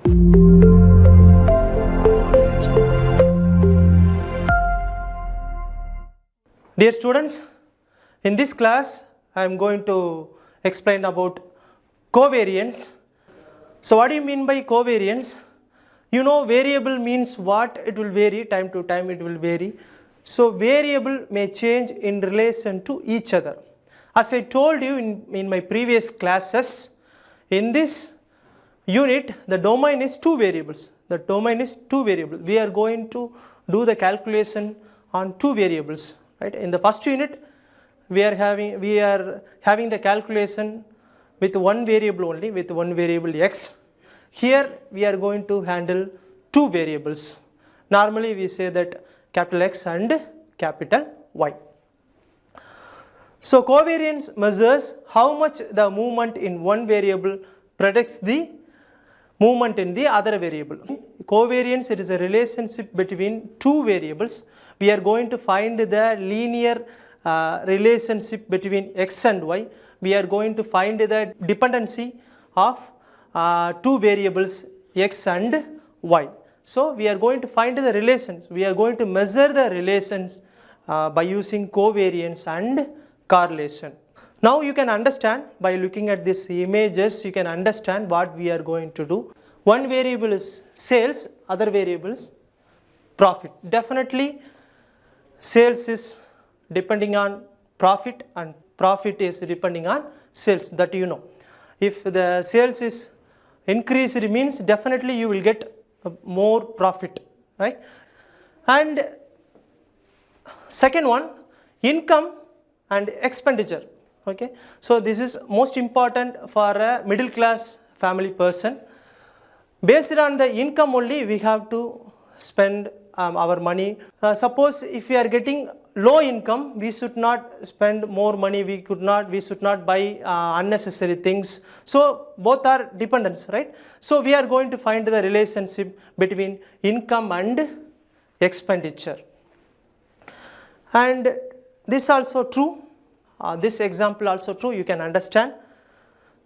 Dear students, in this class I am going to explain about covariance. So what do you mean by covariance? You know, variable means what? It will vary, time to time it will vary. So variable may change in relation to each other. As I told you in my previous classes, in this unit the domain is two variables. The domain is two variables. We are going to do the calculation on two variables. Right? In the first unit we are having the calculation with one variable only, with one variable x. Here we are going to handle two variables. Normally we say that capital X and capital Y. So covariance measures how much the movement in one variable predicts the movement in the other variable. Covariance, it is a relationship between two variables. We are going to find the linear relationship between x and y. We are going to find the dependency of two variables x and y. So we are going to find the relations. We are going to measure the relations by using covariance and correlation. Now you can understand by looking at these images, you can understand what we are going to do. One variable is sales, other variable is profit. Definitely sales is depending on profit and profit is depending on sales, that you know. If the sales is increased, it means definitely you will get more profit, right? And second one, income and expenditure. Okay, so this is most important for a middle class family person. Based on the income only we have to spend our money. Suppose if we are getting low income, we should not spend more money, we should not buy unnecessary things. So both are dependents, right? So we are going to find the relationship between income and expenditure. And this also true, this example also true, you can understand.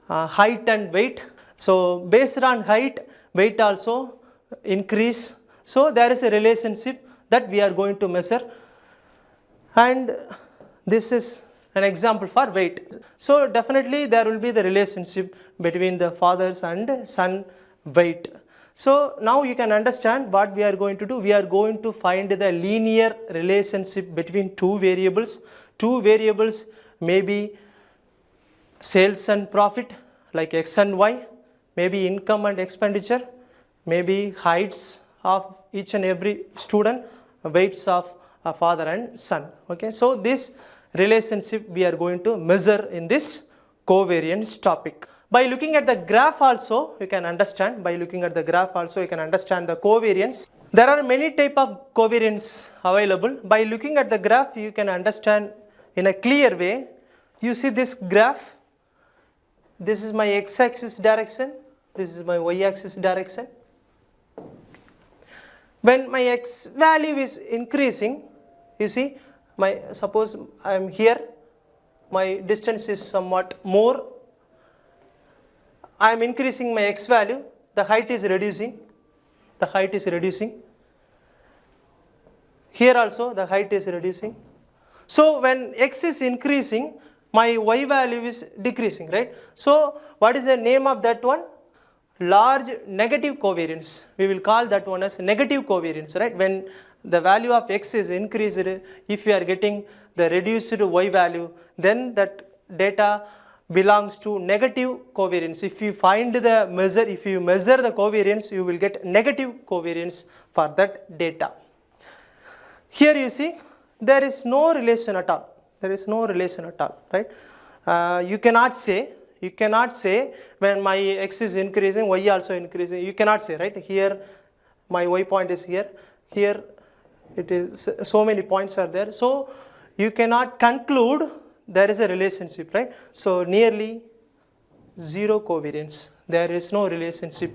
Height and weight. So based on height, weight also increase. So there is a relationship that we are going to measure. And this is an example for weight. So definitely there will be the relationship between the father's and son weight. So now you can understand what we are going to do. We are going to find the linear relationship between two variables. Two variables may be sales and profit like x and y, maybe income and expenditure, maybe heights of each and every student, weights of a father and son. Okay, so this relationship we are going to measure in this covariance topic. By looking at the graph also you can understand, the covariance. There are many type of covariance available. By looking at the graph you can understand in a clear way. You see this graph, this is my x-axis direction, this is my y-axis direction. When my x value is increasing, you see, suppose I am here, my distance is somewhat more, I am increasing my x value, the height is reducing, here also the height is reducing. So when x is increasing, my y value is decreasing, right? So what is the name of that one? Large negative covariance. We will call that one as negative covariance, right? When the value of x is increased, if we are getting the reduced y value, then that data belongs to negative covariance. If you measure the covariance, you will get negative covariance for that data. Here you see there is no relation at all. Right? You cannot say when my x is increasing, y also increasing. You cannot say, right? Here my y point is here it is, so many points are there. So you cannot conclude there is a relationship, right? So nearly zero covariance. There is no relationship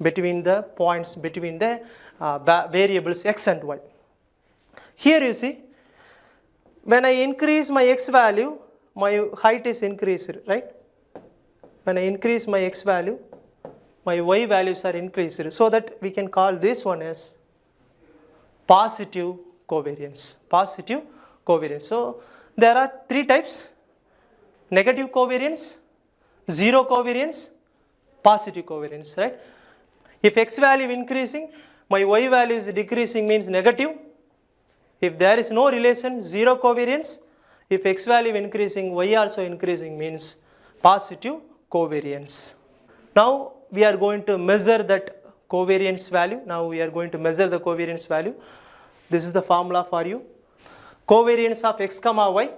between the points, between the variables x and y. Here you see, when I increase my x value, my height is increased, right? When I increase my x value, my y values are increased, so that we can call this one as positive covariance. Positive covariance. So there are three types: negative covariance, zero covariance, positive covariance, right? If x value increasing, my y value is decreasing, means negative. If there is no relation, zero covariance. If x value increasing, y also increasing, means positive covariance. Now we are going to measure that covariance value. Now we are going to measure the covariance value. This is the formula for you. Covariance of x comma y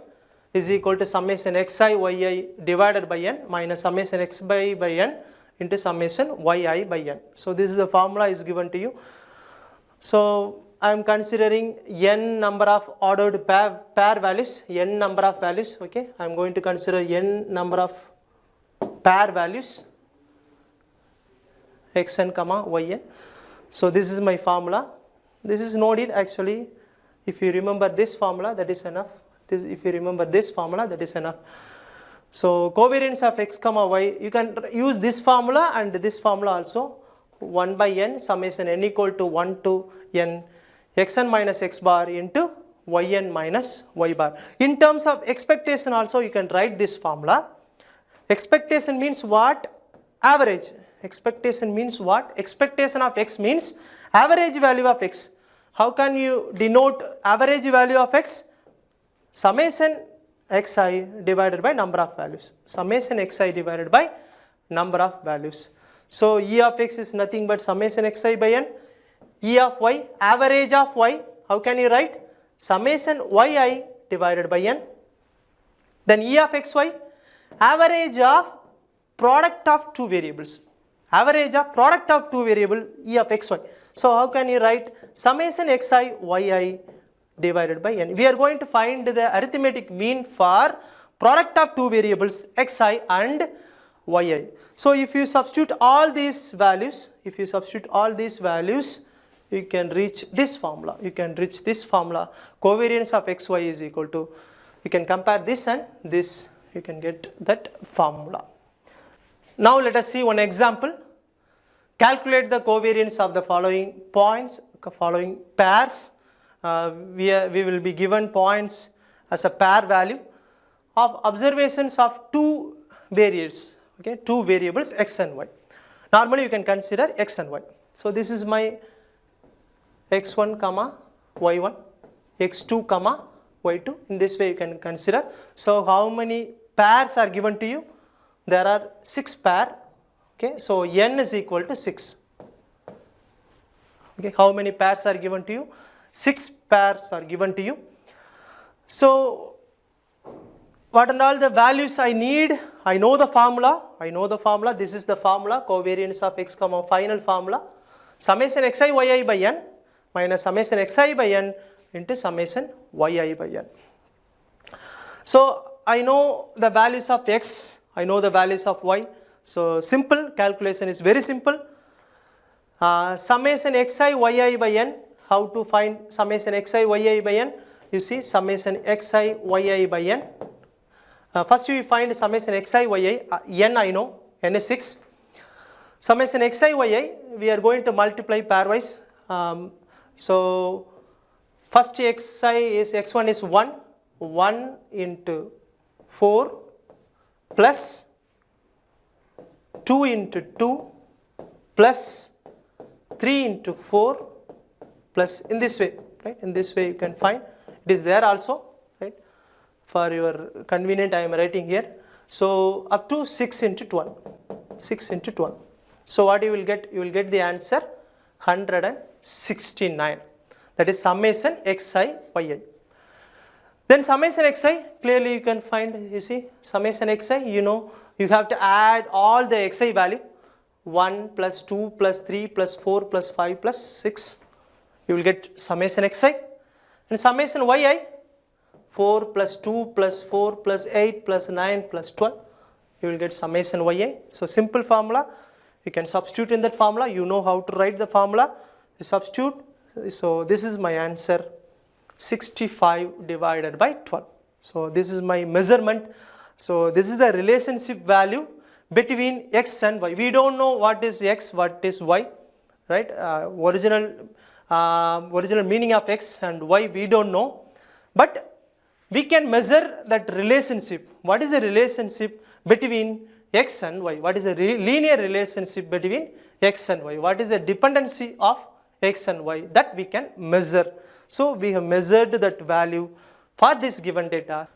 is equal to summation xi yi divided by n minus summation xi by n into summation yi by n. So this is the formula is given to you. So I am considering n number of ordered pair values, n number of values, okay. I am going to consider n number of pair values, xn comma yn. So this is my formula. This is no need actually. If you remember this formula, that is enough. If you remember this formula, that is enough. So covariance of x comma y, you can use this formula and this formula also. 1 by n summation n equal to 1 to n xn minus x bar into yn minus y bar. In terms of expectation also, you can write this formula. Expectation means what? Average. Expectation means what? Expectation of x means average value of x. How can you denote average value of x? Summation xi divided by number of values. Summation xi divided by number of values. So E of x is nothing but summation xi by n. E of y, average of y, how can you write? Summation yi divided by n. Then E of xy, average of product of two variables. Average of product of two variables, E of xy. So how can you write? Summation xi yi divided by n. We are going to find the arithmetic mean for product of two variables xi and yi. So if you substitute all these values, you can reach this formula. Covariance of xy is equal to, you can compare this and this, you can get that formula. Now let us see one example. Calculate the covariance of the following points, following pairs. We will be given points as a pair value of observations of two variables, okay, two variables x and y. Normally you can consider x and y. So this is my x1 comma y1, x2 comma y2. In this way you can consider. So how many pairs are given to you? There are 6 pairs. Okay, so n is equal to 6. Okay, how many pairs are given to you? 6 pairs are given to you. So what are all the values I need? I know the formula. This is the formula, covariance of x comma final formula. Summation xi yi by n minus summation xi by n into summation yi by n. So I know the values of x, I know the values of y. So simple calculation is very simple. Summation xi yi by n. How to find summation xi yi by n? You see summation xi yi by n. First you find summation xi yi, n I know, n is 6. Summation xi yi, we are going to multiply pairwise. So first xi is x1 is 1, 1 into 4 plus 2 into 2 plus 3 into 4 plus in this way, right? In this way you can find. It is there also, right? For your convenient I am writing here. So up to 6 into 12. 6 into 12. So what you will get? You will get the answer 169. That is summation xi yi. Then summation xi, clearly you can find, you see, summation xi, you know, you have to add all the xi value, 1 plus 2 plus 3 plus 4 plus 5 plus 6, you will get summation xi. And summation yi, 4 plus 2 plus 4 plus 8 plus 9 plus 12, you will get summation yi. So simple formula, you can substitute in that formula, you know how to write the formula, you substitute. So this is my answer, 65 divided by 12. So this is my measurement. So this is the relationship value between x and y. We don't know what is x, what is y, right? Original meaning of x and y we don't know, but we can measure that relationship. What is the relationship between x and y? What is the linear relationship between x and y? What is the dependency of x and y? That we can measure. So we have measured that value for this given data.